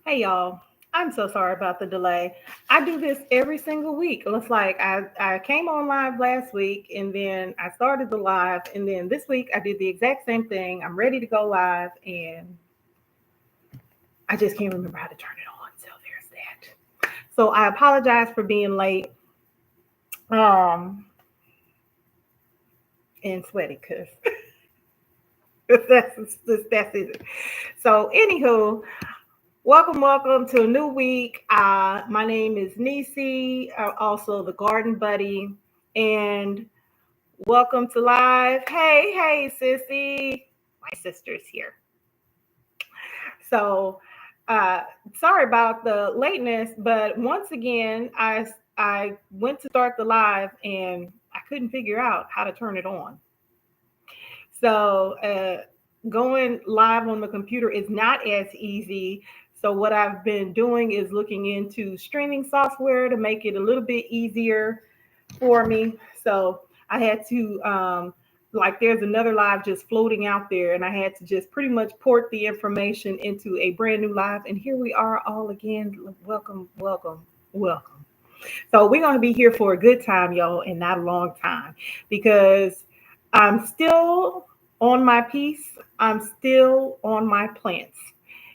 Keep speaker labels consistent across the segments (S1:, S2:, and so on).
S1: Hey y'all, I'm so sorry about the delay. I do this every single week. It's like I came on live last week and then I started the live and then this week I did the exact same thing. I'm ready to go live and I just can't remember how to turn it on. So there's that. So I apologize for being late um and sweaty because that's it. So anywho, welcome to a new week. My name is Nisi, also the Garden Buddy, and welcome to live. Hey, sissy, my sister's here. So, uh, sorry about the lateness, but once again, I went to start the live and I couldn't figure out how to turn it on. So going live on the computer is not as easy. So what I've been doing is looking into streaming software to make it a little bit easier for me. So I had to like there's another live just floating out there and I had to just pretty much port the information into a brand new live and here we are all again. Welcome. So we're going to be here for a good time, y'all, and not a long time because I'm still on my piece. I'm still on my plants.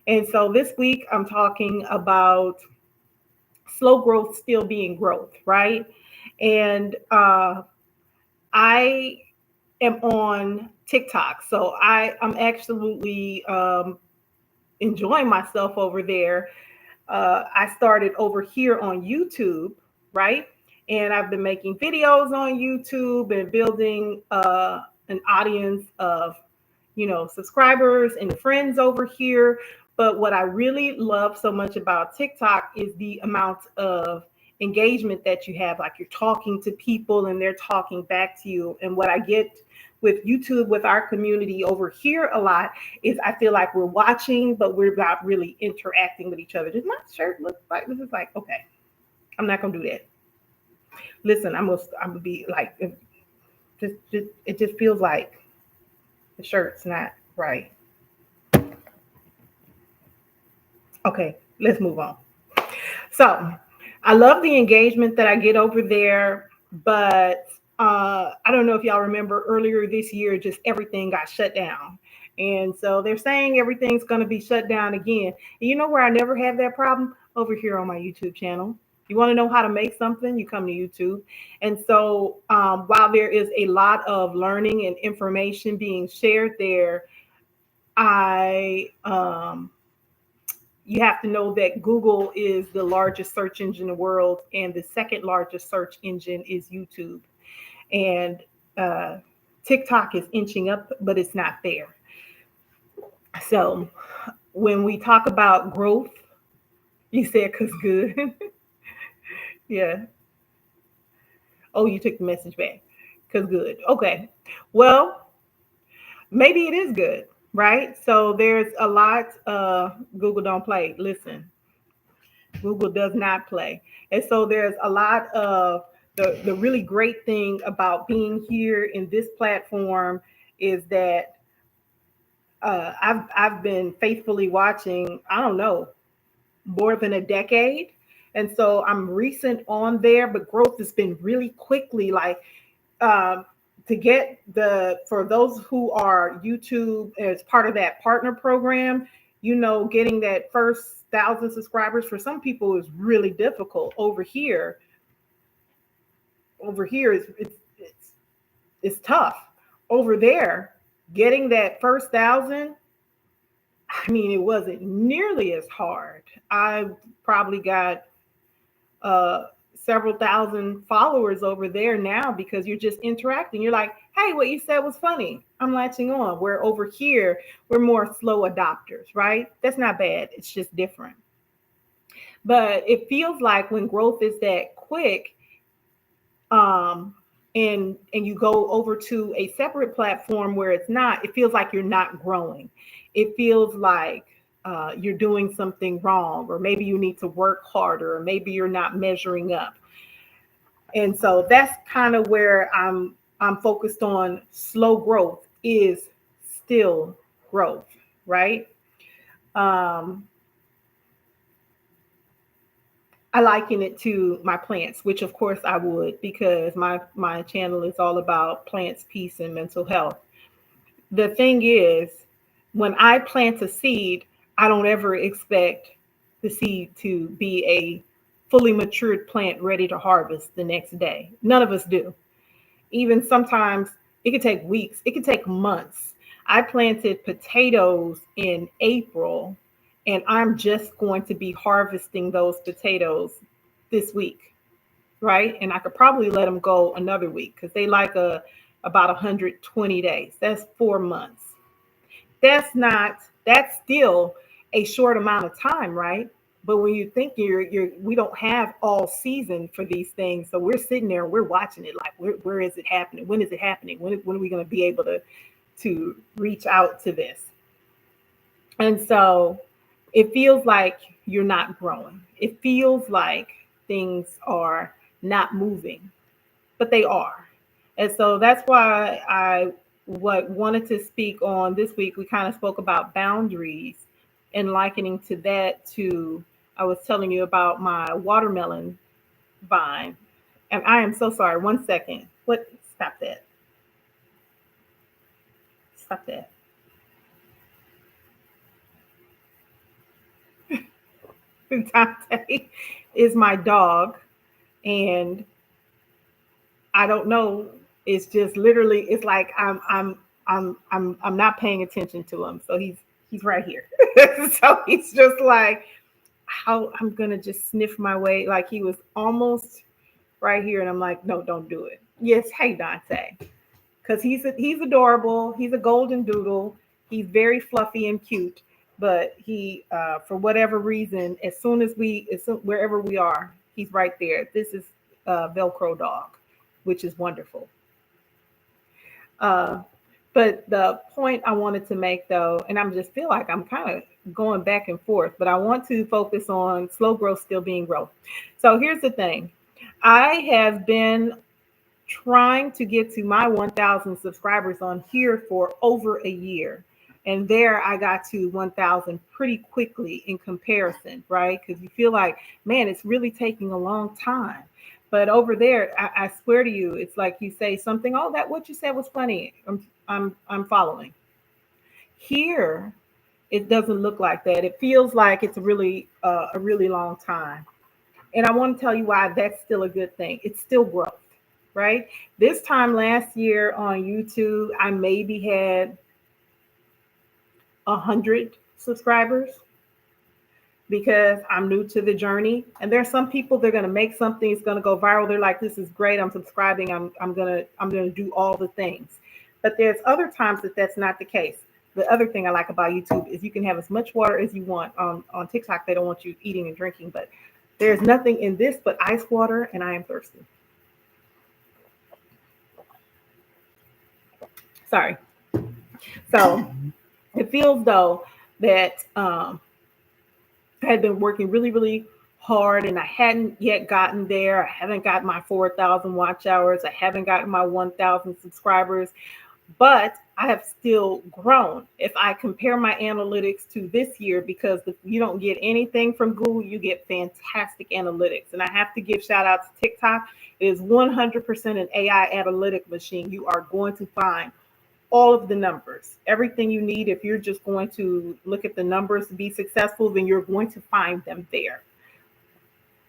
S1: And so this week I'm talking about slow growth still being growth, right? And I am on TikTok. So I'm absolutely enjoying myself over there. I started over here on YouTube, right? And I've been making videos on YouTube and building an audience of, subscribers and friends over here. But what I really love so much about TikTok is the amount of engagement that you have. Like you're talking to people and they're talking back to you. And what I get with YouTube, with our community over here a lot, is I feel like we're watching, but we're not really interacting with each other. Does my shirt look like this? Is like, okay, I'm not gonna do that. Listen, I'm gonna be like, it just feels like the shirt's not right. Okay, let's move on. So I love the engagement that I get over there, but I don't know if y'all remember earlier this year, just everything got shut down. And so they're saying everything's going to be shut down again. And you know where I never have that problem? Over here on my YouTube channel. You want to know how to make something? You come to YouTube. And so while there is a lot of learning and information being shared there, I you have to know that Google is the largest search engine in the world, and the second largest search engine is YouTube. And uh, TikTok is inching up, but it's not there. So when we talk about growth, you said because good. Yeah. Oh, you took the message back. Because good. Okay. Well, maybe it is good, right? So there's a lot. Google don't play. Listen, Google does not play. And so there's a lot of the really great thing about being here in this platform is that I've been faithfully watching, I don't know, more than a decade. And so I'm recent on there, but growth has been really quickly like um, to get for those who are YouTube as part of that partner program, getting that first 1,000 subscribers for some people is really difficult. Over here is it's tough. Over there, getting that first 1,000, I mean, it wasn't nearly as hard. I probably got uh, several thousand followers over there now because you're just interacting. You're like, hey, what you said was funny. I'm latching on. Where over here, we're more slow adopters, right? That's not bad. It's just different. But it feels like when growth is that quick, um, and you go over to a separate platform where it's not, it feels like you're not growing. It feels like you're doing something wrong, or maybe you need to work harder, or maybe you're not measuring up. And so that's kind of where I'm focused on. Slow growth is still growth, right? Um, I liken it to my plants, which of course I would, because my channel is all about plants, peace, and mental health. The thing is, when I plant a seed, I don't ever expect the seed to be a fully matured plant ready to harvest the next day. None of us do. Even sometimes it could take weeks, it could take months. I planted potatoes in April, and I'm just going to be harvesting those potatoes this week, right? And I could probably let them go another week because they like a about 120 days. That's 4 months. That's still a short amount of time, right? But when you think we don't have all season for these things, so we're sitting there, we're watching it like, where is it happening? When is it happening? When are we going to be able to reach out to this? And so it feels like you're not growing. It feels like things are not moving, but they are. And so that's why I what wanted to speak on this week. We kind of spoke about boundaries and likening to that to I was telling you about my watermelon vine. And I am so sorry. 1 second. What? Stop that. Stop that. Dante is my dog, and I don't know. It's just literally. It's like I'm not paying attention to him. So he's right here. So he's just like how I'm gonna just sniff my way. Like he was almost right here, and I'm like, no, don't do it. Yes, hey Dante, because he's adorable. He's a golden doodle. He's very fluffy and cute. But he, for whatever reason, wherever we are, he's right there. This is Velcro dog, which is wonderful. Uh, but the point I wanted to make though, and I'm just feel like I'm kind of going back and forth, but I want to focus on slow growth still being growth. So here's the thing. I have been trying to get to my 1,000 subscribers on here for over a year. And there I got to 1,000 pretty quickly in comparison, right? Because you feel like, man, it's really taking a long time. But over there, I swear to you, it's like you say something. Oh, that what you said was funny. I'm following. Here, it doesn't look like that. It feels like it's a really long time. And I want to tell you why that's still a good thing. It's still growth, right? This time last year on YouTube, I maybe had 100 subscribers because I'm new to the journey. And there's some people they're gonna make something, it's gonna go viral. They're like, this is great. I'm subscribing. I'm gonna do all the things. But there's other times that that's not the case. The other thing I like about YouTube is you can have as much water as you want. On TikTok, they don't want you eating and drinking, but there's nothing in this but ice water, and I am thirsty. Sorry. So it feels though that I had been working really, really hard and I hadn't yet gotten there. I haven't got my 4,000 watch hours. I haven't gotten my 1,000 subscribers, but I have still grown. If I compare my analytics to this year, because you don't get anything from Google, you get fantastic analytics. And I have to give shout out to TikTok. It is 100% an AI analytic machine. You are going to find all of the numbers, everything you need. If you're just going to look at the numbers to be successful, then you're going to find them there.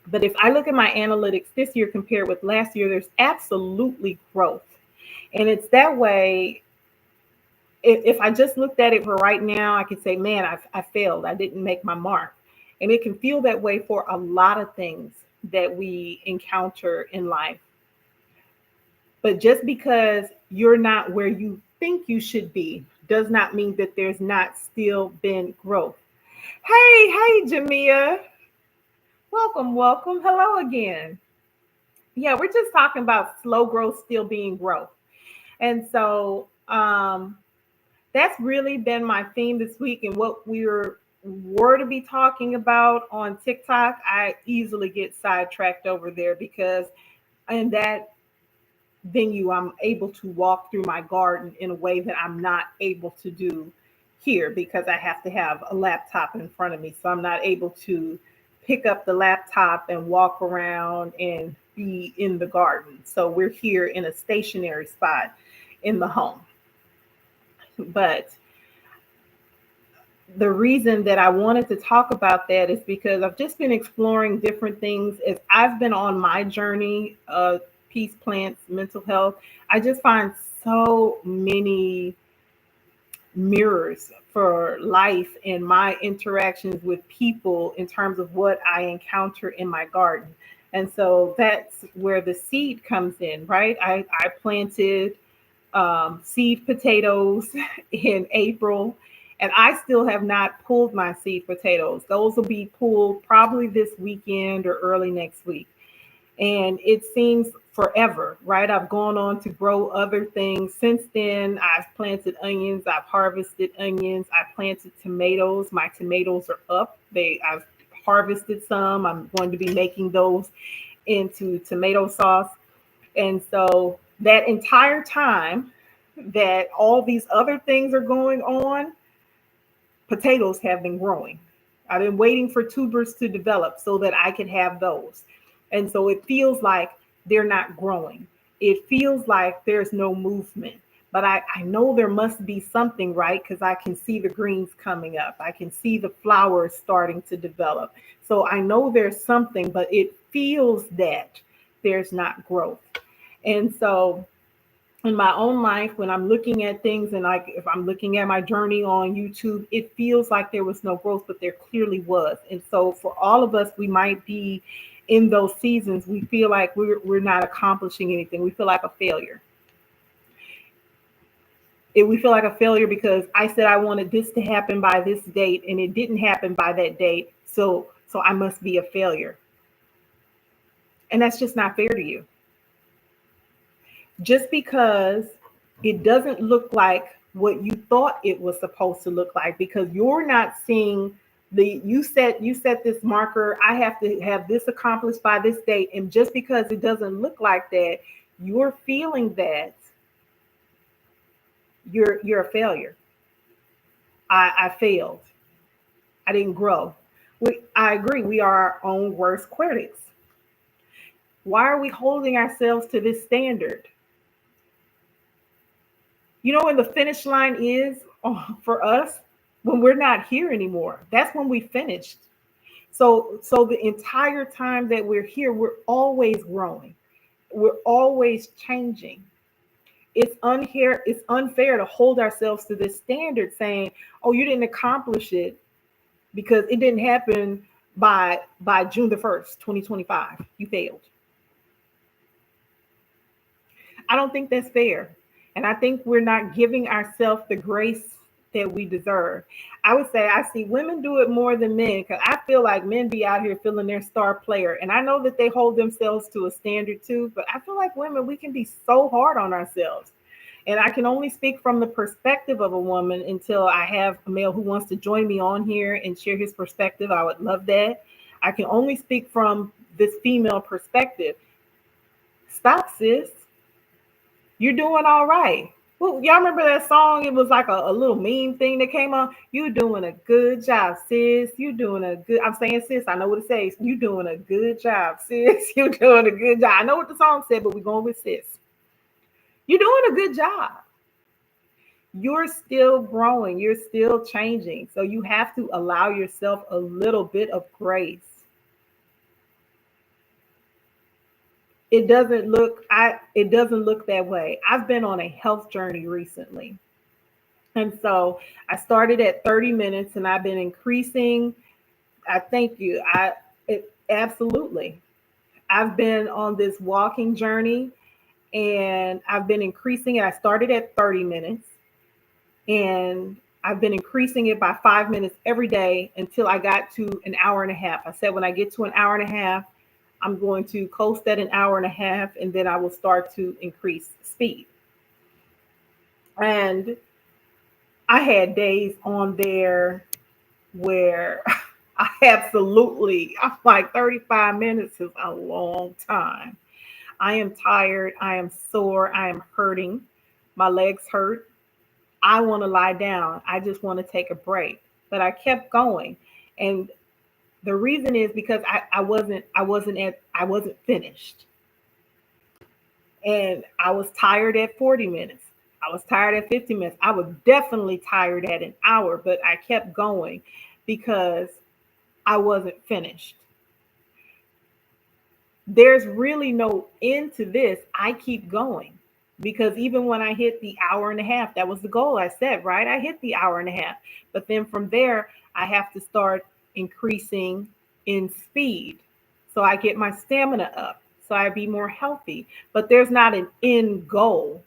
S1: But if I look at my analytics this year compared with last year, there's absolutely growth. And it's that way. If I just looked at it for right now, I could say, man, I failed. I didn't make my mark. And it can feel that way for a lot of things that we encounter in life. But just because you're not where you think you should be does not mean that there's not still been growth. Hey, Jamia. Welcome, welcome. Hello again. Yeah, we're just talking about slow growth still being growth. And so that's really been my theme this week. And what were to be talking about on TikTok, I easily get sidetracked over there because in that venue, I'm able to walk through my garden in a way that I'm not able to do here because I have to have a laptop in front of me. So I'm not able to pick up the laptop and walk around and be in the garden. So we're here in a stationary spot in the home. But the reason that I wanted to talk about that is because I've just been exploring different things as I've been on my journey of peace plants, mental health. I just find so many mirrors for life and my interactions with people in terms of what I encounter in my garden. And so that's where the seed comes in, right? I planted seed potatoes in April, and I still have not pulled my seed potatoes. Those will be pulled probably this weekend or early next week. And it seems forever, right? I've gone on to grow other things since then. I've planted onions, I've harvested onions, I planted tomatoes. My tomatoes are up. I've harvested some. I'm going to be making those into tomato sauce. And so that entire time that all these other things are going on, potatoes have been growing. I've been waiting for tubers to develop so that I can have those. And so it feels like they're not growing. It feels like there's no movement. But I know there must be something, right? Because I can see the greens coming up. I can see the flowers starting to develop. So I know there's something, but it feels that there's not growth. And so in my own life, when I'm looking at things and like if I'm looking at my journey on YouTube, it feels like there was no growth, but there clearly was. And so for all of us, we might be in those seasons, we feel like we're not accomplishing anything. We feel like a failure. We feel like a failure because I said I wanted this to happen by this date and it didn't happen by that date. So I must be a failure. And that's just not fair to you. Just because it doesn't look like what you thought it was supposed to look like, because you're not seeing you set this marker, I have to have this accomplished by this date, and just because it doesn't look like that, you're feeling that you're a failure. I failed. I didn't grow. I agree, we are our own worst critics. Why are we holding ourselves to this standard? You know when the finish line is for us? When we're not here anymore. That's when we finished. So the entire time that we're here, we're always growing. We're always changing. It's unfair to hold ourselves to this standard saying, "Oh, you didn't accomplish it because it didn't happen by June the 1st, 2025. You failed." I don't think that's fair. And I think we're not giving ourselves the grace that we deserve. I would say I see women do it more than men because I feel like men be out here feeling their star player. And I know that they hold themselves to a standard too, but I feel like women, we can be so hard on ourselves. And I can only speak from the perspective of a woman until I have a male who wants to join me on here and share his perspective. I would love that. I can only speak from this female perspective. Stop, sis. You're doing all right. Well, y'all remember that song? It was like a little meme thing that came on. You doing a good job, sis. You doing a good. I'm saying sis. I know what it says. You doing a good job, sis. You doing a good job. I know what the song said, but we're going with sis. You're doing a good job. You're still growing. You're still changing. So you have to allow yourself a little bit of grace. It doesn't look that way. I've been on a health journey recently. And so I started at 30 minutes and I've been increasing. I thank you. Absolutely. I've been on this walking journey and I've been increasing it. I started at 30 minutes and I've been increasing it by 5 minutes every day until I got to an hour and a half. I said, when I get to an hour and a half, I'm going to coast at an hour and a half and then I will start to increase speed. And I had days on there where I'm like 35 minutes is a long time. I am tired. I am sore. I am hurting. My legs hurt. I want to lie down. I just want to take a break. But I kept going. And The reason is because I wasn't finished. And I was tired at 40 minutes. I was tired at 50 minutes. I was definitely tired at an hour, but I kept going because I wasn't finished. There's really no end to this. I keep going because even when I hit the hour and a half, that was the goal I set, right? I hit the hour and a half. But then from there, I have to start increasing in speed so I get my stamina up, so I be more healthy. But there's not an end goal,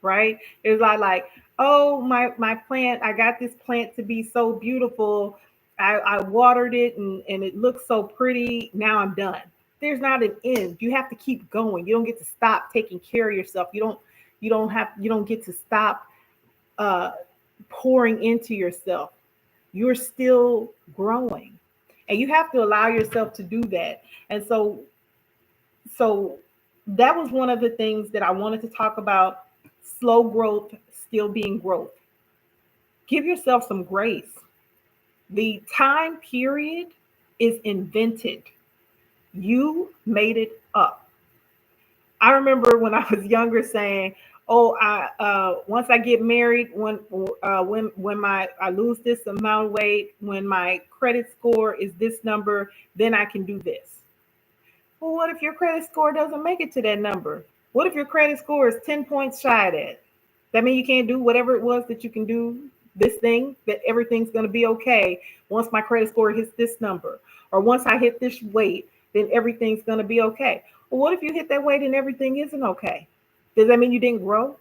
S1: right? It's like, oh, my plant, I got this plant to be so beautiful. I watered it and it looks so pretty. Now I'm done. There's not an end. You have to keep going. You don't get to stop taking care of yourself. You don't get to stop uh pouring into yourself. You're still growing. And you have to allow yourself to do that. And so that was one of the things that I wanted to talk about. Slow growth still being growth. Give yourself some grace. The time period is invented. You made it up. I remember when I was younger saying, "Oh, I once I get married, when my I lose this amount of weight, when my credit score is this number, then I can do this." Well, what if your credit score doesn't make it to that number? What if your credit score is 10 points shy of that? That means you can't do whatever it was that you can do, this thing, that everything's going to be okay once my credit score hits this number. Or once I hit this weight, then everything's going to be okay. Well, what if you hit that weight and everything isn't okay? Does that mean you didn't grow?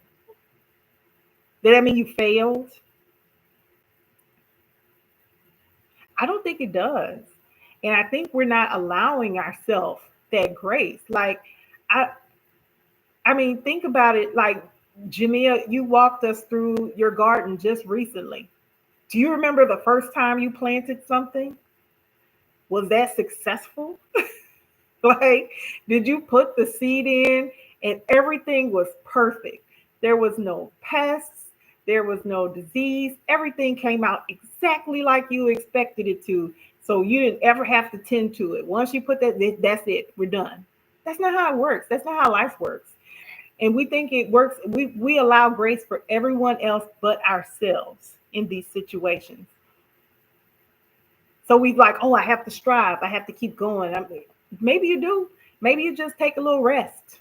S1: Does that mean you failed? I don't think it does. And I think we're not allowing ourselves that grace. Like, I, I mean, think about it. Like, Jamia, you walked us through your garden just recently. Do you remember the first time you planted something? Was that successful? Like, did you put the seed in and everything was perfect? There was no pests, there was no disease. Everything came out exactly like you expected it to. So you didn't ever have to tend to it. Once you put that, that's it. We're done. That's not how it works. That's not how life works. And we think it works. We allow grace for everyone else but ourselves in these situations. So we like, oh, I have to strive. I have to keep going. Maybe you do. Maybe you just take a little rest.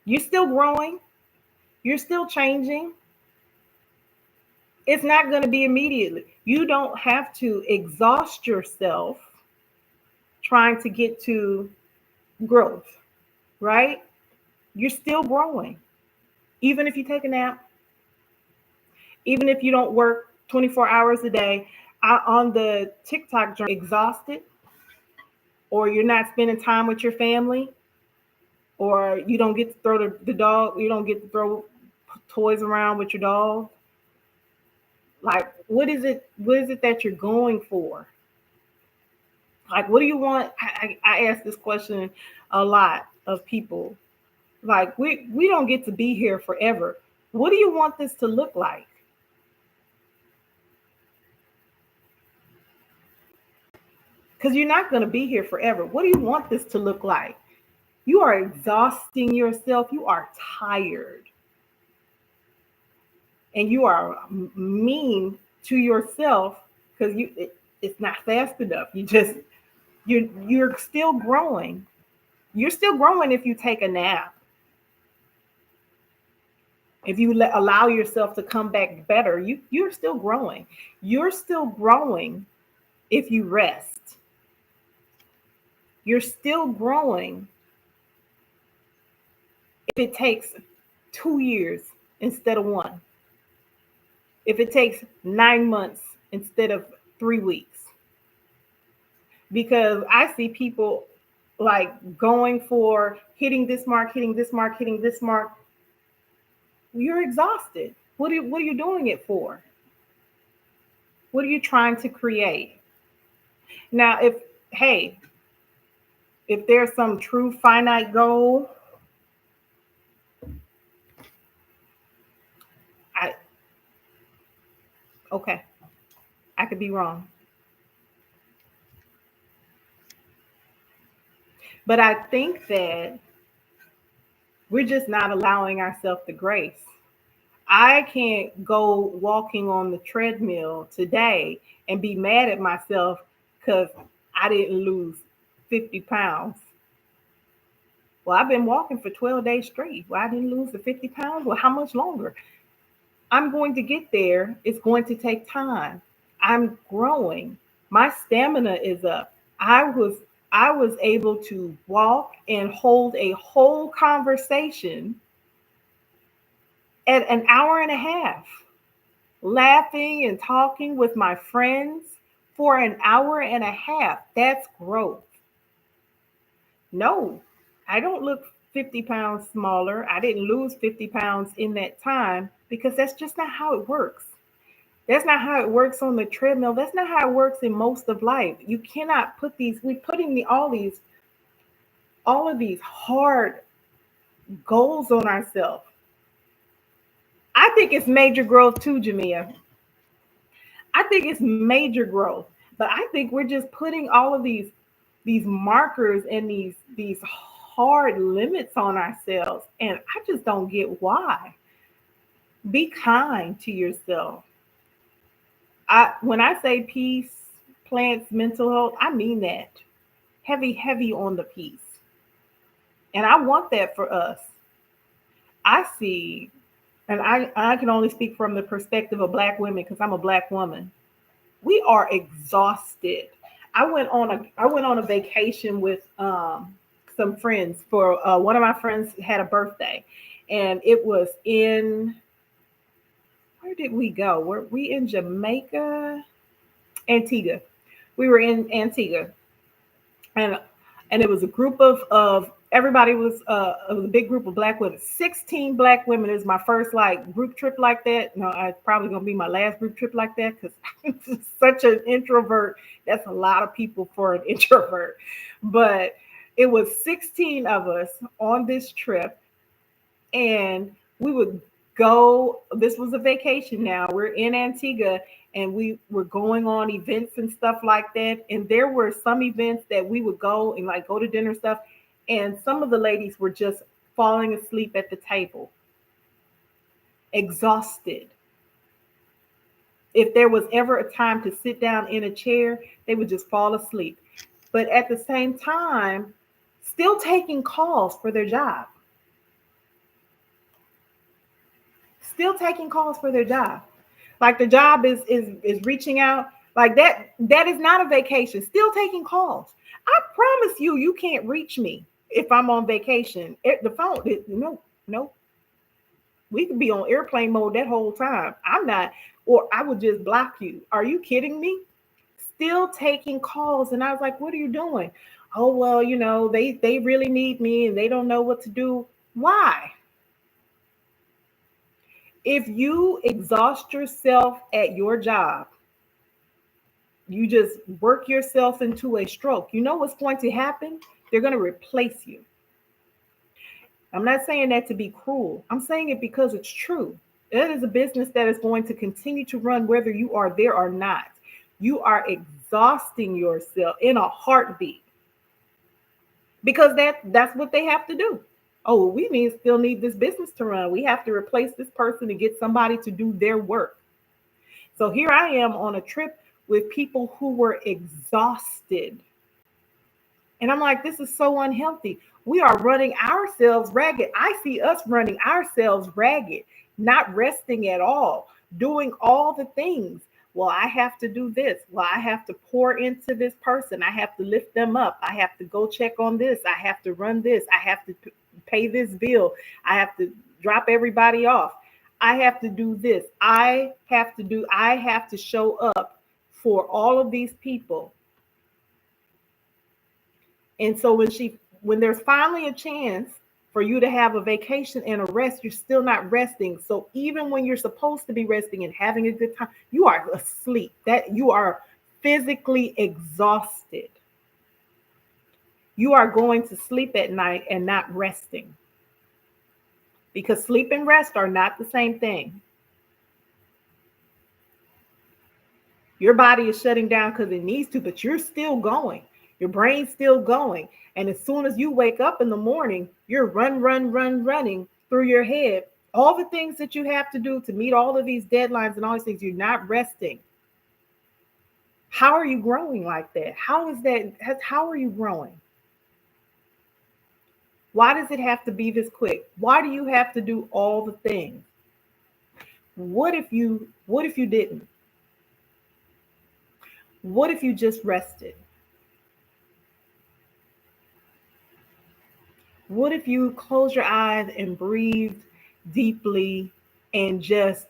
S1: You're still growing. You're still changing. It's not going to be immediately. You don't have to exhaust yourself trying to get to growth, right? You're still growing. Even if you take a nap, even if you don't work 24 hours a day, on the TikTok journey, exhausted, or you're not spending time with your family, or you don't get to throw the dog, you don't get to throw toys around with your dog. Like, what is it that you're going for? Like, what do you want? I ask this question a lot of people. Like, we don't get to be here forever. What do you want this to look like? Because you're not going to be here forever. What do you want this to look like? You are exhausting yourself. You are tired, and you are mean to yourself because it's not fast enough. You're still growing. You're still growing if you take a nap. If you allow yourself to come back better, you're still growing. You're still growing if you rest. You're still growing if it takes 2 years instead of one. If it takes 9 months instead of 3 weeks. Because I see people like going for hitting this mark, hitting this mark, hitting this mark. You're exhausted. What are you doing it for? What are you trying to create? Now, hey, if there's some true finite goal, I okay, I could be wrong. But I think that we're just not allowing ourselves the grace. I can't go walking on the treadmill today and be mad at myself because I didn't lose 50 pounds. Well, I've been walking for 12 days straight. Well, I didn't lose the 50 pounds. Well, how much longer? I'm going to get there. It's going to take time. I'm growing. My stamina is up. I was able to walk and hold a whole conversation at an hour and a half, laughing and talking with my friends for an hour and a half. That's growth. No, I don't look 50 pounds smaller. I didn't lose 50 pounds in that time because that's just not how it works. That's not how it works on the treadmill. That's not how it works in most of life. You cannot put these, we putting all of these hard goals on ourselves. I think it's major growth too, Jamia. I think it's major growth. But I think we're just putting all of these markers and these hard limits on ourselves. And I just don't get why. Be kind to yourself. When I say peace, plants, mental health, I mean that. Heavy, heavy on the peace. And I want that for us. I see, and I can only speak from the perspective of Black women because I'm a Black woman. We are exhausted. I went on a vacation with some friends for one of my friends had a birthday, and it was in, where did we go? Were we in Jamaica? Antigua. We were in Antigua, and it was a group of everybody was it was a big group of Black women. 16 Black women is my first like group trip like that. No, it's probably gonna be my last group trip like that because I'm such an introvert. That's a lot of people for an introvert. But it was 16 of us on this trip, and we would go. This was a vacation now. We're in Antigua and we were going on events and stuff like that. And there were some events that we would go and like go to dinner stuff. And some of the ladies were just falling asleep at the table, exhausted. If there was ever a time to sit down in a chair, they would just fall asleep. But at the same time, still taking calls for their job. Still taking calls for their job. Like the job is reaching out. Like that is not a vacation. Still taking calls. I promise you, you can't reach me if I'm on vacation. The phone, no, no. We could be on airplane mode that whole time. I'm not, or I would just block you. Are you kidding me? Still taking calls. And I was like, what are you doing? Oh, well, they really need me and they don't know what to do. Why? If you exhaust yourself at your job, you just work yourself into a stroke. You know what's going to happen? They're going to replace you. I'm not saying that to be cruel. I'm saying it because it's true. It is a business that is going to continue to run whether you are there or not. You are exhausting yourself in a heartbeat because that's what they have to do. Oh, still need this business to run. We have to replace this person and get somebody to do their work. So here I am on a trip with people who were exhausted. And I'm like, this is so unhealthy. We are running ourselves ragged. I see us running ourselves ragged, not resting at all, doing all the things. Well, I have to do this. Well, I have to pour into this person. I have to lift them up. I have to go check on this. I have to run this. I have to pay this bill. I have to drop everybody off. I have to do this. I have to show up for all of these people. And so when there's finally a chance for you to have a vacation and a rest, you're still not resting. So even when you're supposed to be resting and having a good time, you are asleep. That you are physically exhausted. You are going to sleep at night and not resting. Because sleep and rest are not the same thing. Your body is shutting down because it needs to, but you're still going. Your brain's still going. And as soon as you wake up in the morning, you're running through your head all the things that you have to do to meet all of these deadlines and all these things. You're not resting. How are you growing like that? How is that? How are you growing? Why does it have to be this quick? Why do you have to do all the things? What if you didn't? What if you just rested? What if you close your eyes and breathed deeply and just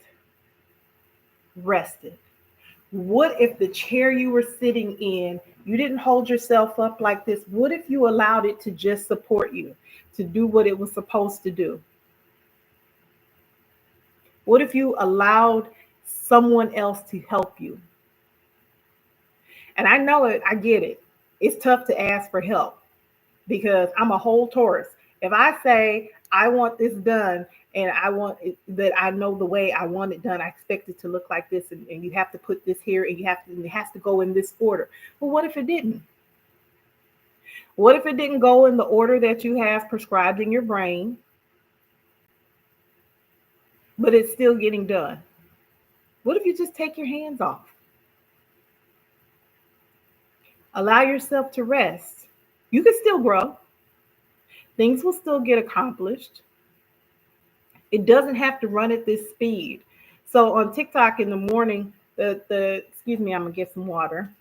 S1: rested? What if the chair you were sitting in, you didn't hold yourself up like this? What if you allowed it to just support you, to do what it was supposed to do? What if you allowed someone else to help you? And I know it, I get it. It's tough to ask for help because I'm a whole Taurus. If I say I want this done and I want it, that I know the way I want it done, I expect it to look like this, and you have to put this here, and it has to go in this order. But what if it didn't? What if it didn't go in the order that you have prescribed in your brain, but it's still getting done? What if you just take your hands off? Allow yourself to rest. You can still grow. Things will still get accomplished. It doesn't have to run at this speed. So on TikTok in the morning, the excuse me, I'm gonna get some water.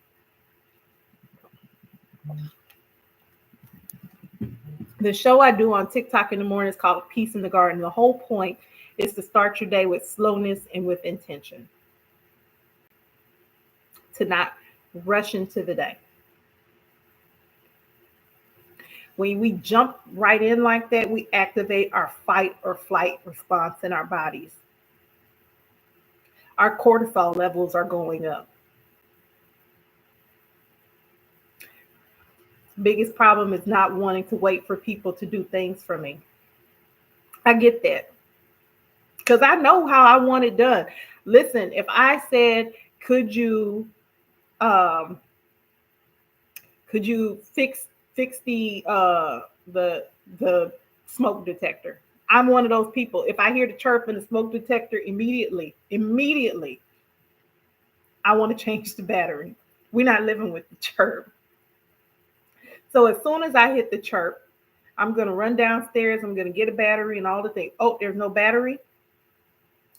S1: The show I do on TikTok in the morning is called Peace in the Garden. The whole point is to start your day with slowness and with intention, to not rush into the day. When we jump right in like that, we activate our fight or flight response in our bodies. Our cortisol levels are going up. Biggest problem is not wanting to wait for people to do things for me. I get that because I know how I want it done. Listen, if I said, um, could you fix the smoke detector? I'm one of those people. If I hear the chirp in the smoke detector, immediately, I want to change the battery. We're not living with the chirp. So as soon as I hit the chirp, I'm going to run downstairs. I'm going to get a battery and all the things. Oh, there's no battery.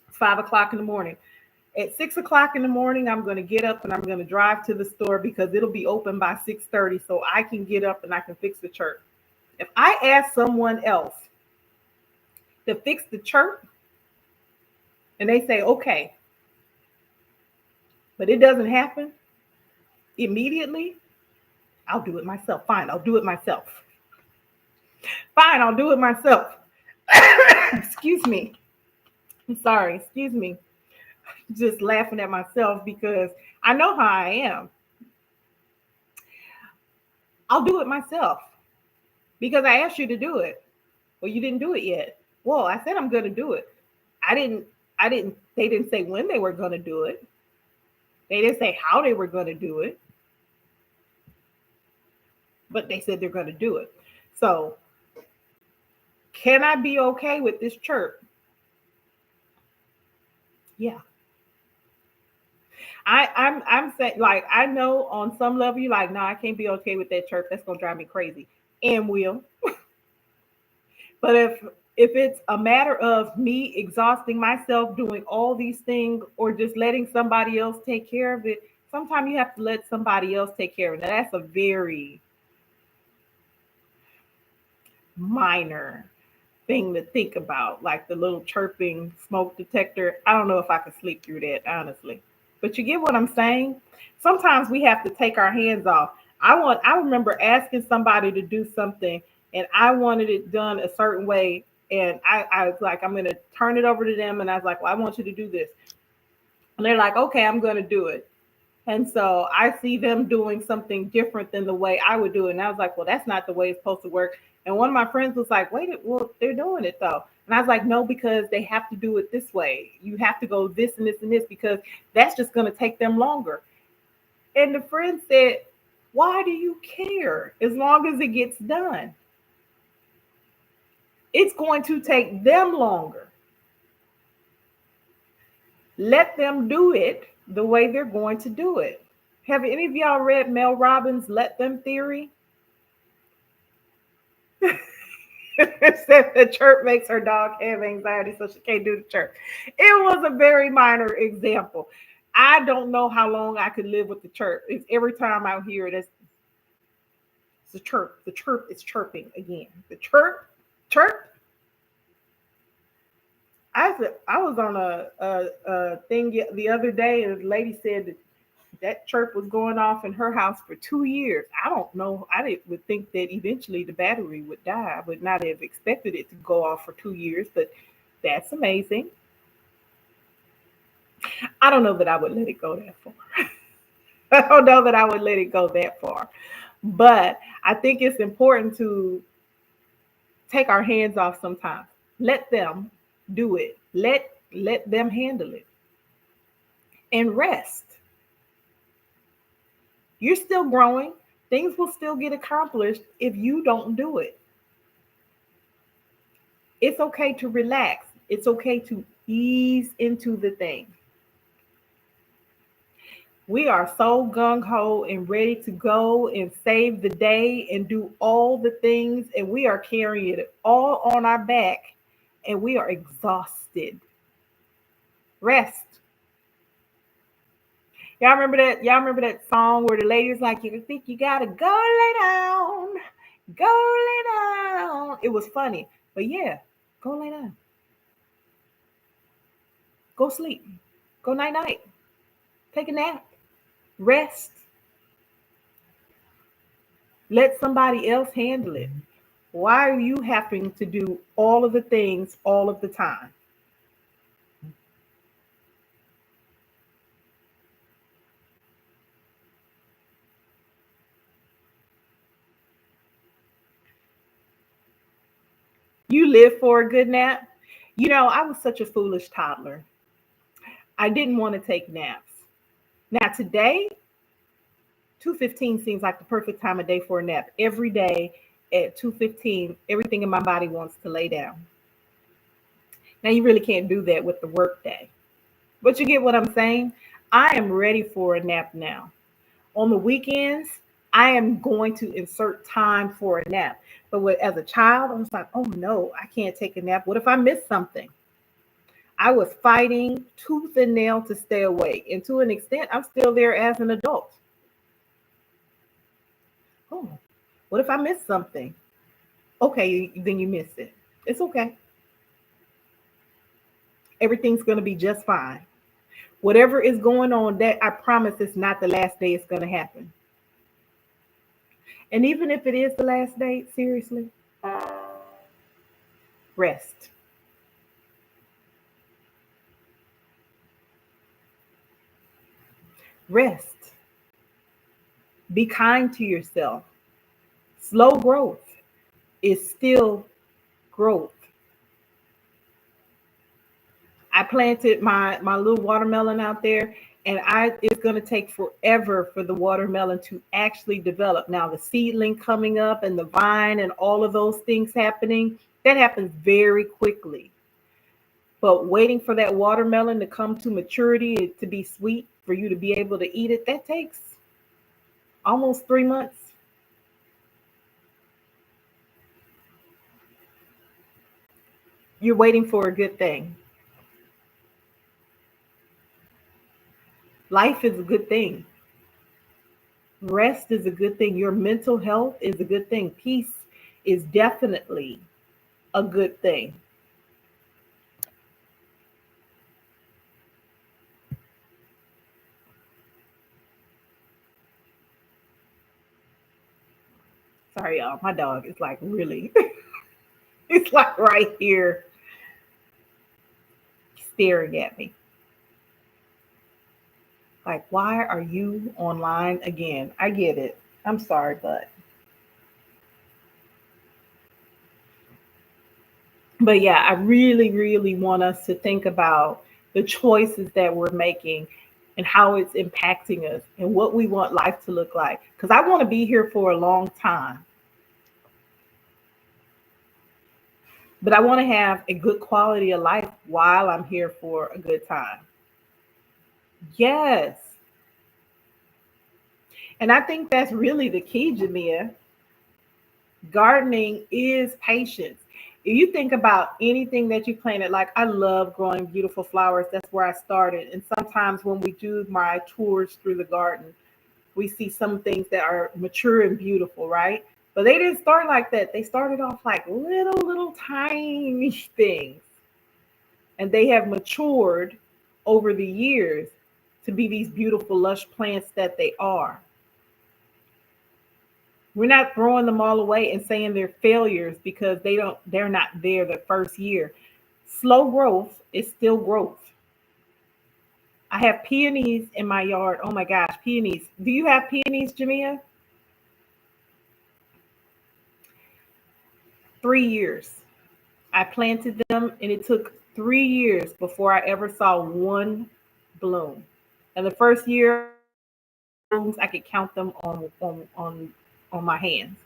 S1: It's 5 o'clock in the morning. At 6 o'clock in the morning, I'm going to get up and I'm going to drive to the store because it'll be open by 6:30, so I can get up and I can fix the chirp. If I ask someone else to fix the chirp and they say, okay, but it doesn't happen immediately, I'll do it myself. Fine, I'll do it myself. Fine, I'll do it myself. Excuse me. I'm sorry. Excuse me. Just laughing at myself because I know how I am. I'll do it myself because I asked you to do it. Well, you didn't do it yet. Well, I said I'm going to do it. They didn't say when they were going to do it. They didn't say how they were going to do it. But they said they're going to do it. So, can I be okay with this chirp? Yeah. I'm saying, like, I know on some level you're like, no, I can't be okay with that chirp. That's gonna drive me crazy. And will. But if it's a matter of me exhausting myself doing all these things or just letting somebody else take care of it, sometimes you have to let somebody else take care of it. Now, that's a very minor thing to think about, like the little chirping smoke detector. I don't know if I could sleep through that, honestly. But you get what I'm saying? Sometimes we have to take our hands off. I remember asking somebody to do something and I wanted it done a certain way. And I was like, I'm going to turn it over to them. And I was like, well, I want you to do this. And they're like, okay, I'm going to do it. And so I see them doing something different than the way I would do it. And I was like, well, that's not the way it's supposed to work. And one of my friends was like, wait, well, they're doing it though. And I was like, no, because they have to do it this way. You have to go this and this and this because that's just going to take them longer. And the friend said, Why do you care? As long as it gets done, it's going to take them longer. Let them do it the way they're going to do it. Have any of y'all read Mel Robbins' Let Them theory? It said the chirp makes her dog have anxiety, so she can't do the chirp. It was a very minor example. I don't know how long I could live with the chirp. It's every time I hear it, it's the chirp. The chirp is chirping again. The chirp, chirp. I was on a thing the other day, and the lady said that chirp was going off in her house for 2 years. I don't know. Would think that eventually the battery would die. I would not have expected it to go off for 2 years, but that's amazing. I don't know that I would let it go that far. I don't know that I would let it go that far. But I think it's important to take our hands off sometimes. Let them do it. Let them handle it. And rest. You're still growing. Things will still get accomplished if you don't do it. It's okay to relax. It's okay to ease into the thing. We are so gung ho and ready to go and save the day and do all the things, and we are carrying it all on our back, and we are exhausted. Rest. Y'all remember that? Y'all remember that song where the lady's like, "You think you gotta go lay down, go lay down." It was funny, but yeah, go lay down, go sleep, go night night, take a nap, rest. Let somebody else handle it. Why are you having to do all of the things all of the time? You live for a good nap. You know, I was such a foolish toddler. I didn't want to take naps. Now today, 2:15 seems like the perfect time of day for a nap. Every day at 2:15, everything in my body wants to lay down. Now you really can't do that with the work day. But you get what I'm saying? I am ready for a nap now. On the weekends, I am going to insert time for a nap. But as a child, I was like, oh no, I can't take a nap. What if I miss something? I was fighting tooth and nail to stay awake. And to an extent, I'm still there as an adult. Oh, what if I miss something? Okay, then you missed it. It's okay. Everything's going to be just fine. Whatever is going on, that I promise it's not the last day it's going to happen. And even if it is the last day, seriously, rest. Rest. Be kind to yourself. Slow growth is still growth. I planted my little watermelon out there, and it's going to take forever for the watermelon to actually develop. Now the seedling coming up and the vine and all of those things happening, that happens very quickly. But waiting for that watermelon to come to maturity, to be sweet, for you to be able to eat it, that takes almost 3 months. You're waiting for a good thing. Life is a good thing. Rest is a good thing. Your mental health is a good thing. Peace is definitely a good thing. Sorry, y'all. My dog is like really, it's like right here staring at me. Like, why are you online again? I get it. I'm sorry, but yeah, I really, really want us to think about the choices that we're making. and how it's impacting us and what we want life to look like. Because I want to be here for a long time, but I want to have a good quality of life while I'm here for a good time. Yes. And I think that's really the key, Jamia. Gardening is patience. If you think about anything that you planted, like I love growing beautiful flowers. That's where I started. And sometimes when we do my tours through the garden, we see some things that are mature and beautiful, right? But they didn't start like that. They started off like little tiny things. And they have matured over the years to be these beautiful, lush plants that they are. We're not throwing them all away and saying they're failures because they're not there the first year. Slow growth is still growth. I have peonies in my yard. Oh my gosh, peonies. Do you have peonies, Jamia? 3 years. I planted them and it took 3 years before I ever saw one bloom. And the first year blooms, I could count them on my hands.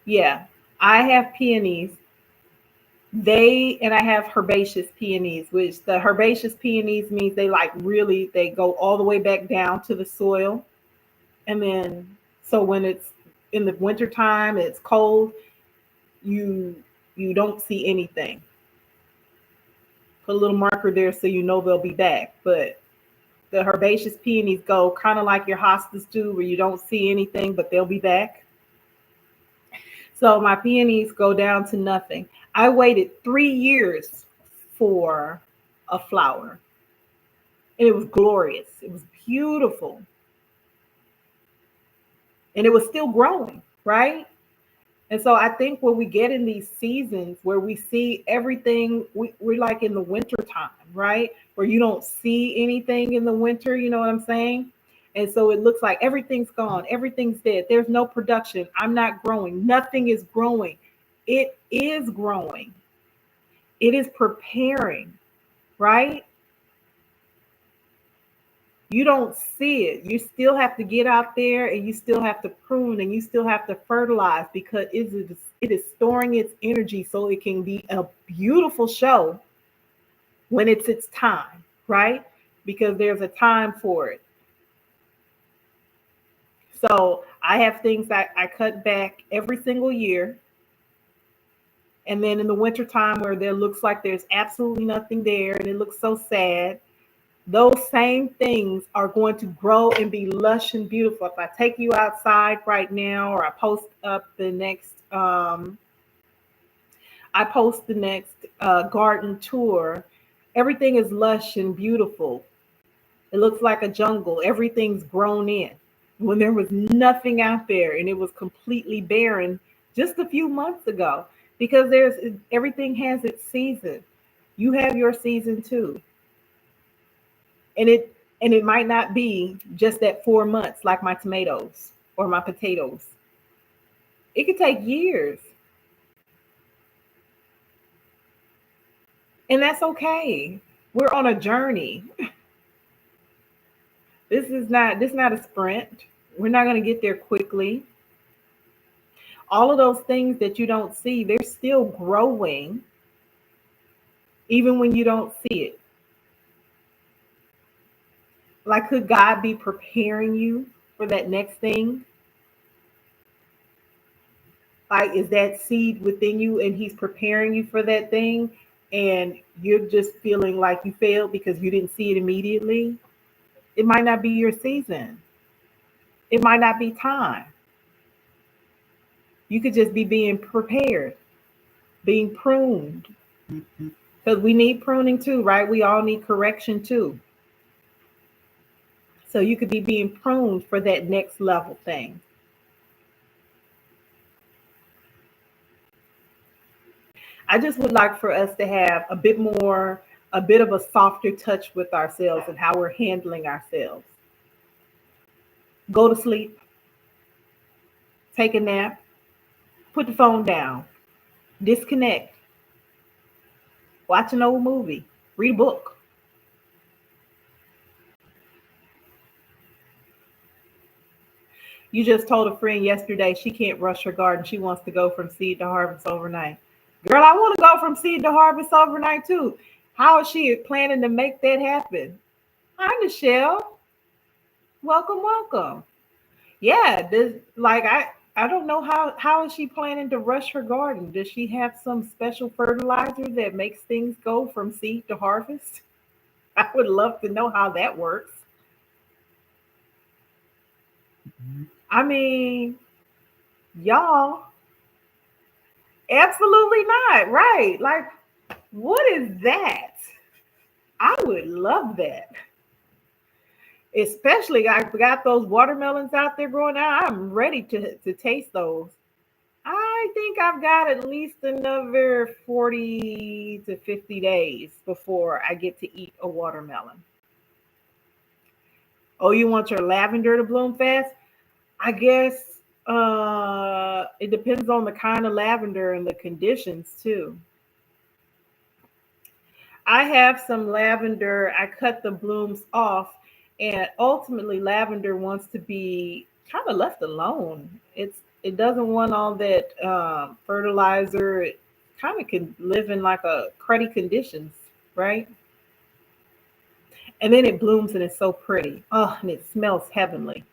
S1: Yeah. I have peonies. They and I have herbaceous peonies, which the herbaceous peonies means they like really they go all the way back down to the soil. And then so when it's in the wintertime, it's cold, you you don't see anything. Put a little marker there so you know they'll be back. But the herbaceous peonies go kind of like your hostas do, where you don't see anything, but they'll be back. So my peonies go down to nothing. I waited 3 years for a flower, and it was glorious. It was beautiful, and it was still growing, right? And so I think when we get in these seasons where we see everything, we're like in the winter time, right? Where you don't see anything in the winter, you know what I'm saying? And so it looks like everything's gone, everything's dead. There's no production. I'm not growing. Nothing is growing. It is growing. It is preparing, right? You don't see it. You still have to get out there and you still have to prune and you still have to fertilize because it is storing its energy so it can be a beautiful show when it's its time, right? Because there's a time for it. So I have things that I cut back every single year. And then in the wintertime where there looks like there's absolutely nothing there and it looks so sad, those same things are going to grow and be lush and beautiful. If I take you outside right now, or I post the next garden tour, everything is lush and beautiful. It looks like a jungle. Everything's grown in. When there was nothing out there and it was completely barren just a few months ago, because there's everything has its season. You have your season too. And it might not be just that 4 months like my tomatoes or my potatoes. It could take years, and that's okay. We're on a journey. This is not a sprint. We're not going to get there quickly. All of those things that you don't see, they're still growing even when you don't see it. Like, could God be preparing you for that next thing? Like, is that seed within you and he's preparing you for that thing and you're just feeling like you failed because you didn't see it immediately? It might not be your season. It might not be time. You could just be being prepared, being pruned. Because we need pruning too, right? We all need correction too. So you could be being pruned for that next level thing. I just would like for us to have a bit of a softer touch with ourselves and how we're handling ourselves. Go to sleep, take a nap, put the phone down, disconnect, watch an old movie, read a book. You just told a friend yesterday she can't rush her garden. She wants to go from seed to harvest overnight. Girl, I want to go from seed to harvest overnight too. How is she planning to make that happen? Hi, Michelle. Welcome, welcome. Yeah, I don't know how is she planning to rush her garden? Does she have some special fertilizer that makes things go from seed to harvest? I would love to know how that works. I mean, y'all, absolutely not. Right. Like, what is that? I would love that. Especially, I got those watermelons out there growing out. I'm ready to taste those. I think I've got at least another 40 to 50 days before I get to eat a watermelon. Oh, you want your lavender to bloom fast? I guess it depends on the kind of lavender and the conditions too. I have some lavender. I cut the blooms off, and ultimately, lavender wants to be kind of left alone. It doesn't want all that fertilizer. It kind of can live in like a cruddy conditions, right? And then it blooms and it's so pretty. Oh, and it smells heavenly.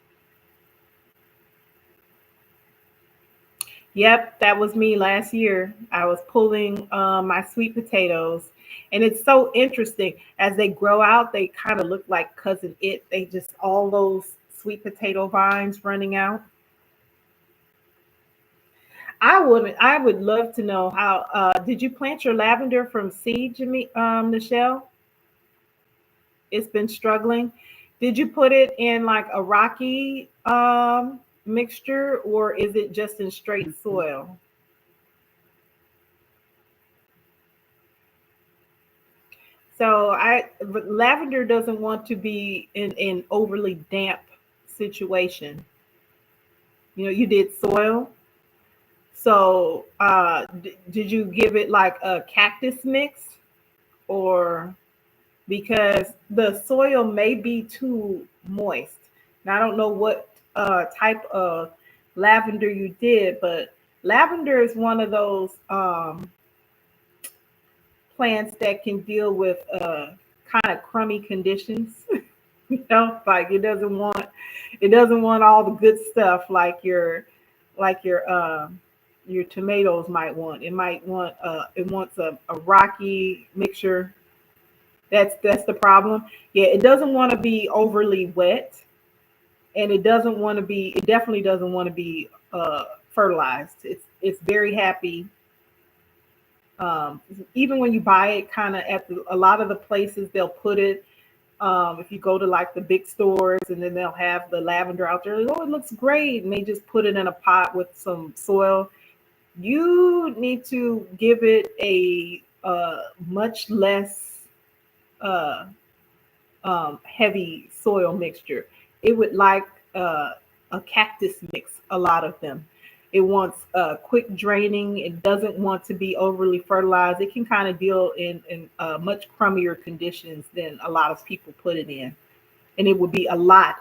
S1: Yep, that was me last year. I was pulling my sweet potatoes, and it's so interesting as they grow out. They kind of look like cousin it. They just all those sweet potato vines running out. I would love to know how. Did you plant your lavender from seed, Jimmy, Michelle? It's been struggling. Did you put it in like a rocky mixture, or is it just in straight soil? So I lavender doesn't want to be in an overly damp situation. You know, you did soil. So did you give it like a cactus mix, or because the soil may be too moist? Now I don't know what type of lavender you did, but lavender is one of those plants that can deal with kind of crummy conditions. You know, like it doesn't want all the good stuff like your tomatoes might want. It might want it wants a rocky mixture. That's the problem. Yeah, it doesn't want to be overly wet, and it definitely doesn't want to be fertilized. It's very happy. Even when you buy it kind of a lot of the places they'll put it, if you go to like the big stores, and then they'll have the lavender out there. Oh, it looks great, and they just put it in a pot with some soil. You need to give it a much less uh, heavy soil mixture. It would like a cactus mix, a lot of them. It wants quick draining. It doesn't want to be overly fertilized. It can kind of deal in much crummier conditions than a lot of people put it in. And it would be a lot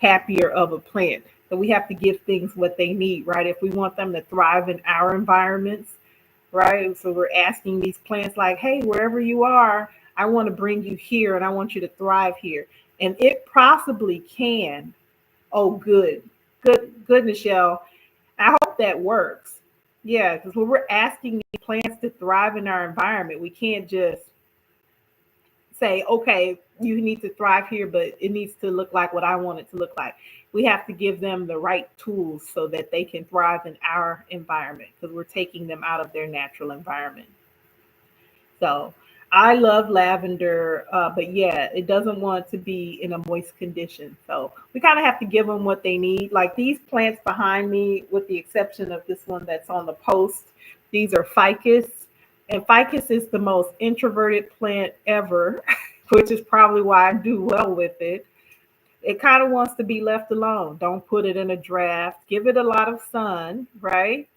S1: happier of a plant. So we have to give things what they need, right? If we want them to thrive in our environments, right? So we're asking these plants like, hey, wherever you are, I want to bring you here and I want you to thrive here. And it possibly can. Oh, good, Michelle. I hope that works. Yeah, because when we're asking these plants to thrive in our environment, we can't just say, okay, you need to thrive here, but it needs to look like what I want it to look like. We have to give them the right tools so that they can thrive in our environment because we're taking them out of their natural environment. So I love lavender, but yeah, it doesn't want to be in a moist condition. So we kind of have to give them what they need. Like these plants behind me, with the exception of this one that's on the post, these are ficus. And ficus is the most introverted plant ever, which is probably why I do well with it. It kind of wants to be left alone. Don't put it in a draft. Give it a lot of sun, right?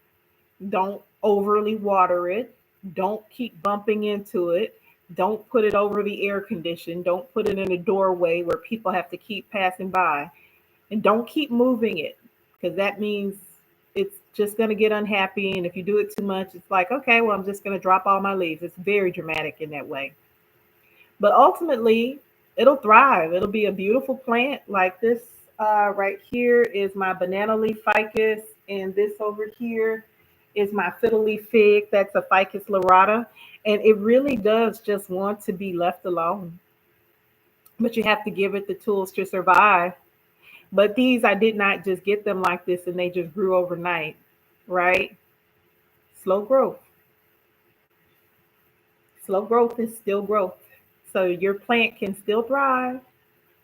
S1: Don't overly water it. Don't keep bumping into it. Don't put it over the air condition. Don't put it in a doorway where people have to keep passing by. And don't keep moving it. because that means it's just going to get unhappy. And if you do it too much, it's like, okay, well, I'm just going to drop all my leaves. It's very dramatic in that way. But ultimately, it'll thrive. It'll be a beautiful plant like this. Right here is my banana leaf ficus, and this over here is my fiddle leaf fig. That's a ficus lyrata, and it really does just want to be left alone. But you have to give it the tools to survive. But these, I did not just get them like this and they just grew overnight, right? Slow growth. Slow growth is still growth. So your plant can still thrive,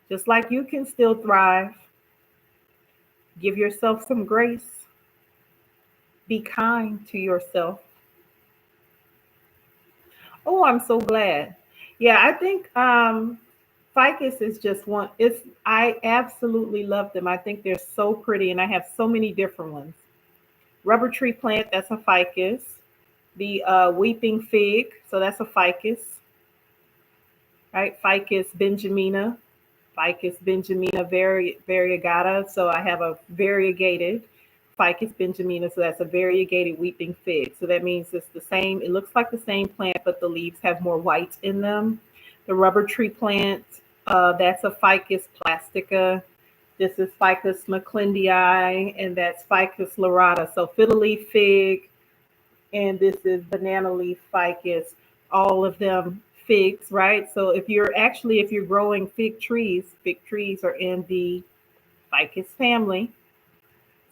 S1: just like you can still thrive. Give yourself some grace. Be kind to yourself. Oh, I'm so glad. Yeah, I think ficus is just one. It's I absolutely love them. I think they're so pretty, and I have so many different ones. Rubber tree plant, that's a ficus. The weeping fig, so that's a ficus, right? Ficus benjamina, Ficus benjamina variegata. So I have a variegated Ficus benjamina. So that's a variegated weeping fig. So that means it's the same. It looks like the same plant, but the leaves have more white in them. The rubber tree plant, that's a Ficus plastica. This is Ficus mcclendii, and that's Ficus lyrata. So fiddle leaf fig, and this is banana leaf ficus. All of them figs, right? So if you're growing fig trees are in the ficus family.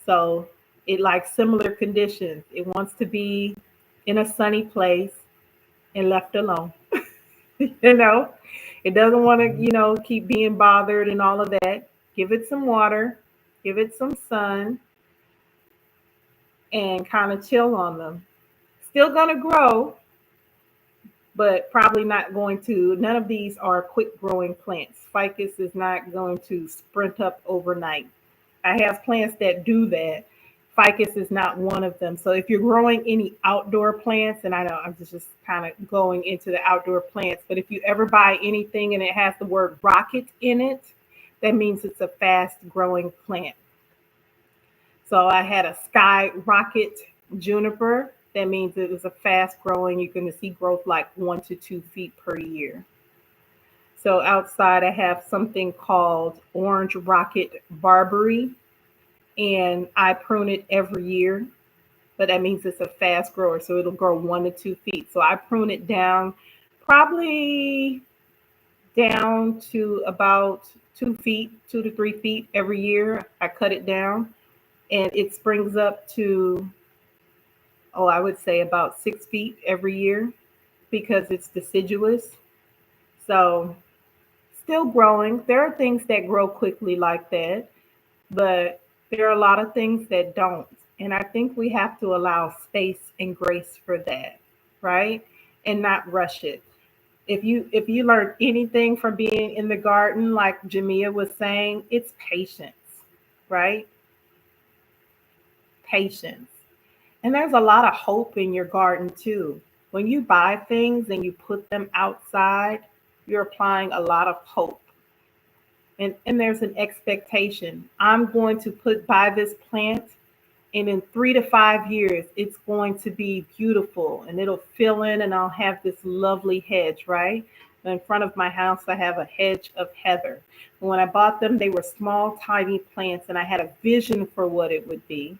S1: So it likes similar conditions. It wants to be in a sunny place and left alone. you know, it doesn't want to, keep being bothered and all of that. Give it some water, give it some sun, and kind of chill on them. Still gonna grow, but probably not going to. None of these are quick growing plants. Ficus is not going to sprint up overnight. I have plants that do that. Ficus is not one of them. So if you're growing any outdoor plants, and I know I'm just kind of going into the outdoor plants, but if you ever buy anything and it has the word rocket in it, that means it's a fast growing plant. So I had a sky rocket juniper. That means it was a fast growing. You're going to see growth like 1 to 2 feet per year. So outside, I have something called orange rocket barberry, and I prune it every year. But that means it's a fast grower, so it'll grow 1 to 2 feet. So I prune it down, probably down to about 2 feet, 2 to 3 feet every year. I cut it down, and it springs up to, oh, I would say about 6 feet every year because it's deciduous. So still growing. There are things that grow quickly like that, but there are a lot of things that don't. And I think we have to allow space and grace for that, right? And not rush it. If you learn anything from being in the garden, like Jamia was saying, it's patience, right? Patience. And there's a lot of hope in your garden too. When you buy things and you put them outside, you're applying a lot of hope. And there's an expectation. I'm going to buy this plant, and in 3 to 5 years, it's going to be beautiful and it'll fill in, and I'll have this lovely hedge, right? In front of my house, I have a hedge of heather. When I bought them, they were small, tiny plants, and I had a vision for what it would be,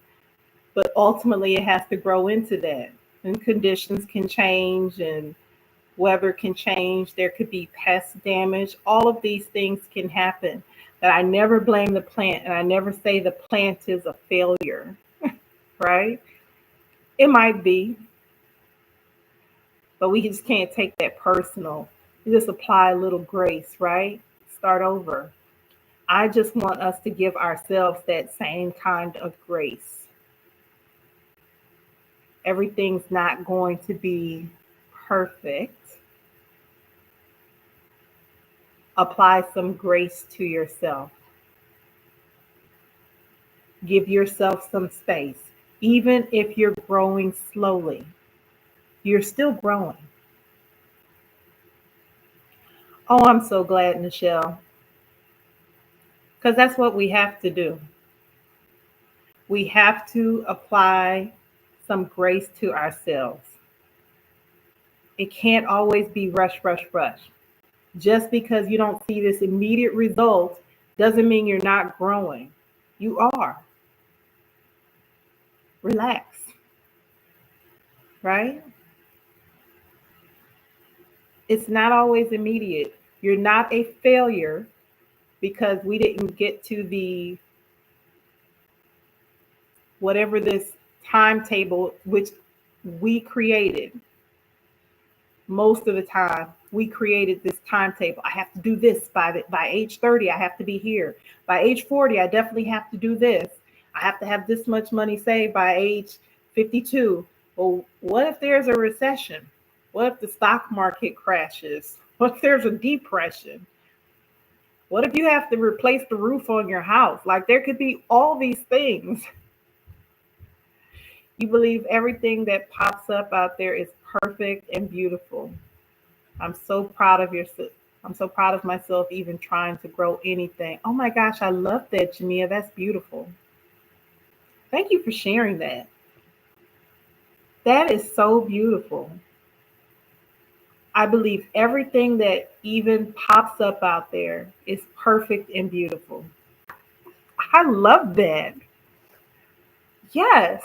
S1: but ultimately it has to grow into that, and conditions can change and weather can change, there could be pest damage, all of these things can happen. But I never blame the plant, and I never say the plant is a failure, right? It might be, but we just can't take that personal. You just apply a little grace, right? Start over. I just want us to give ourselves that same kind of grace. Everything's not going to be perfect. Apply some grace to yourself. Give yourself some space. Even if you're growing slowly, you're still growing. Oh, I'm so glad, Nichelle, because that's what we have to do. We have to apply some grace to ourselves. It can't always be rush, rush, rush. Just because you don't see this immediate result doesn't mean you're not growing. You are. Relax, right? It's not always immediate. You're not a failure because we didn't get to the whatever this timetable which we created. Most of the time we created this timetable. I have to do this by age 30. I have to be here by age 40. I definitely have to do this. I have to have this much money saved by age 52. Well, what if there's a recession? What if the stock market crashes? What if there's a depression? What if you have to replace the roof on your house? Like, there could be all these things. You believe everything that pops up out there is perfect and beautiful. I'm so proud of yourself. I'm so proud of myself even trying to grow anything. Oh my gosh, I love that, Jamia. That's beautiful. Thank you for sharing that. That is so beautiful. I believe everything that even pops up out there is perfect and beautiful. I love that. Yes.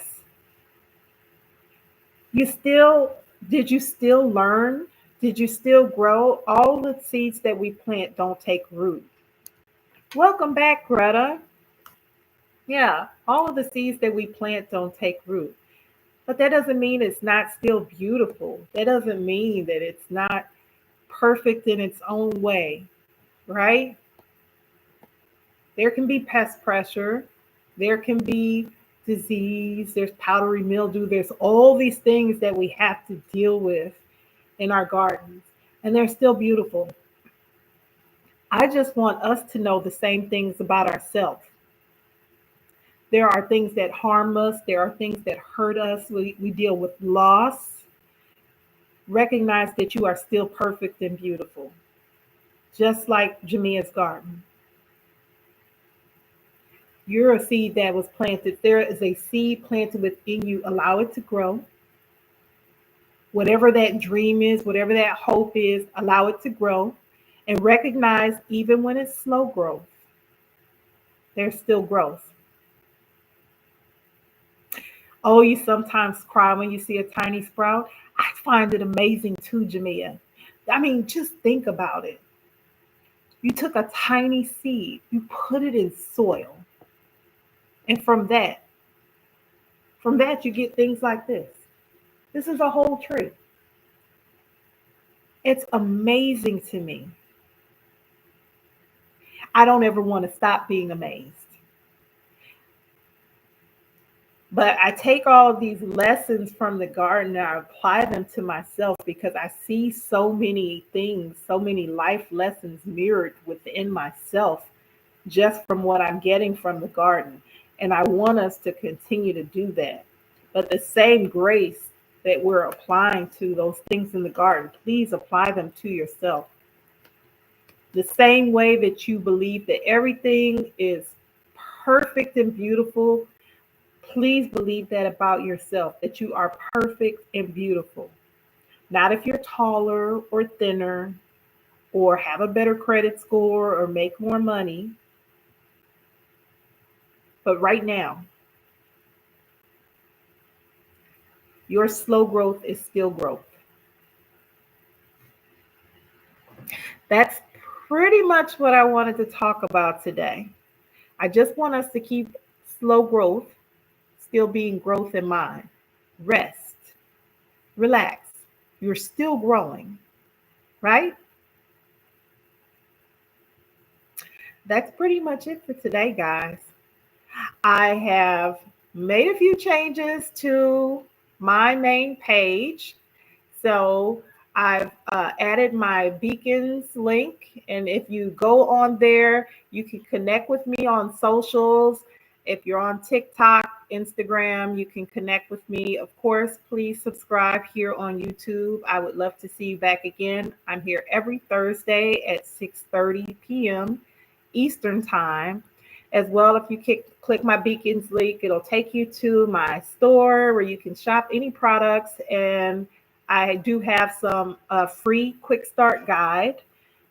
S1: You still, did you still learn? Did you still grow? All the seeds that we plant don't take root. Welcome back, Greta. Yeah, all of the seeds that we plant don't take root. But that doesn't mean it's not still beautiful. That doesn't mean that it's not perfect in its own way, right? There can be pest pressure, there can be disease, there's powdery mildew, there's all these things that we have to deal with in our gardens, and they're still beautiful. I just want us to know the same things about ourselves. There are things that harm us, there are things that hurt us, we deal with loss. Recognize that you are still perfect and beautiful, just like Jamia's garden. You're a seed that was planted. There is a seed planted within you. Allow it to grow. Whatever that dream is, whatever that hope is, allow it to grow. And recognize even when it's slow growth, there's still growth. Oh, you sometimes cry when you see a tiny sprout. I find it amazing too, Jamia. I mean, just think about it. You took a tiny seed, you put it in soil, and from that, you get things like this. This is a whole tree. It's amazing to me. I don't ever want to stop being amazed. But I take all of these lessons from the garden and I apply them to myself because I see so many things, so many life lessons mirrored within myself just from what I'm getting from the garden. And I want us to continue to do that. But the same grace that we're applying to those things in the garden, please apply them to yourself. The same way that you believe that everything is perfect and beautiful, please believe that about yourself, that you are perfect and beautiful. Not if you're taller or thinner or have a better credit score or make more money, but right now, your slow growth is still growth. That's pretty much what I wanted to talk about today. I just want us to keep slow growth still being growth in mind. Rest, relax. You're still growing, right? That's pretty much it for today, guys. I have made a few changes to my main page. So I've added my beacons link. And if you go on there, you can connect with me on socials. If you're on TikTok, Instagram, you can connect with me. Of course, please subscribe here on YouTube. I would love to see you back again. I'm here every Thursday at 6:30 p.m. Eastern Time. As well, if you click my Beacons link, it'll take you to my store where you can shop any products. And I do have some free quick start guide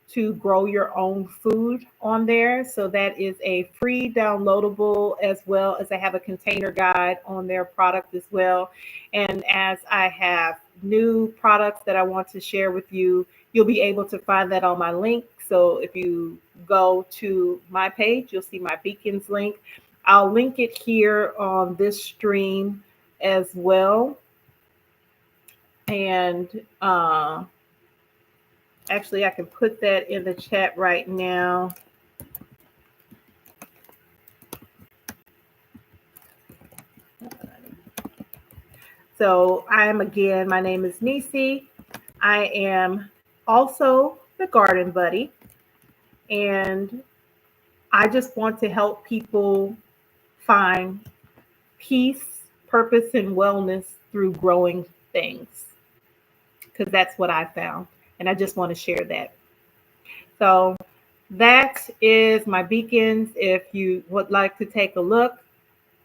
S1: to grow your own food on there. So that is a free downloadable, as well as I have a container guide on their product as well. And as I have new products that I want to share with you, you'll be able to find that on my link. So if you go to my page, you'll see my Beacons link. I'll link it here on this stream as well. And actually, I can put that in the chat right now. So my name is Nisi. I am also the Garden Buddy. And I just want to help people find peace, purpose, and wellness through growing things. Because that's what I found. And I just want to share that. So that is my Beacons. If you would like to take a look,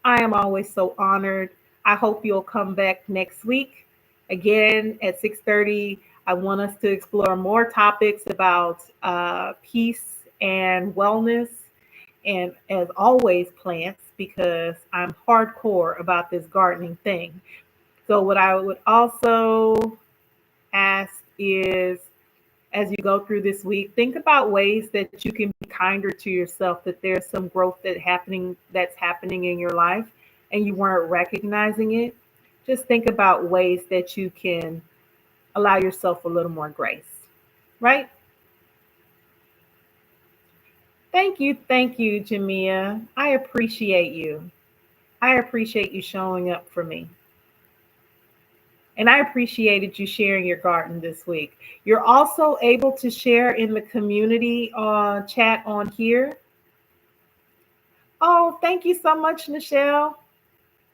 S1: I am always so honored. I hope you'll come back next week. Again, at 6:30, I want us to explore more topics about peace and wellness. And as always, plants, because I'm hardcore about this gardening thing. So what I would also ask is, as you go through this week, think about ways that you can be kinder to yourself, that there's some growth that's happening in your life and you weren't recognizing it. Just think about ways that you can allow yourself a little more grace, right? Thank you, Jamia. I appreciate you. I appreciate you showing up for me. And I appreciated you sharing your garden this week. You're also able to share in the community chat on here. Oh, thank you so much, Nichelle.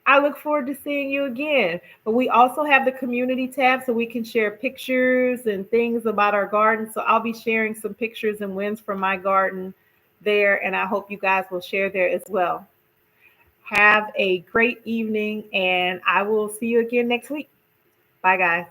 S1: I look forward to seeing you again. But we also have the community tab so we can share pictures and things about our garden. So I'll be sharing some pictures and wins from my garden there. And I hope you guys will share there as well. Have a great evening, and I will see you again next week. Bye, guys.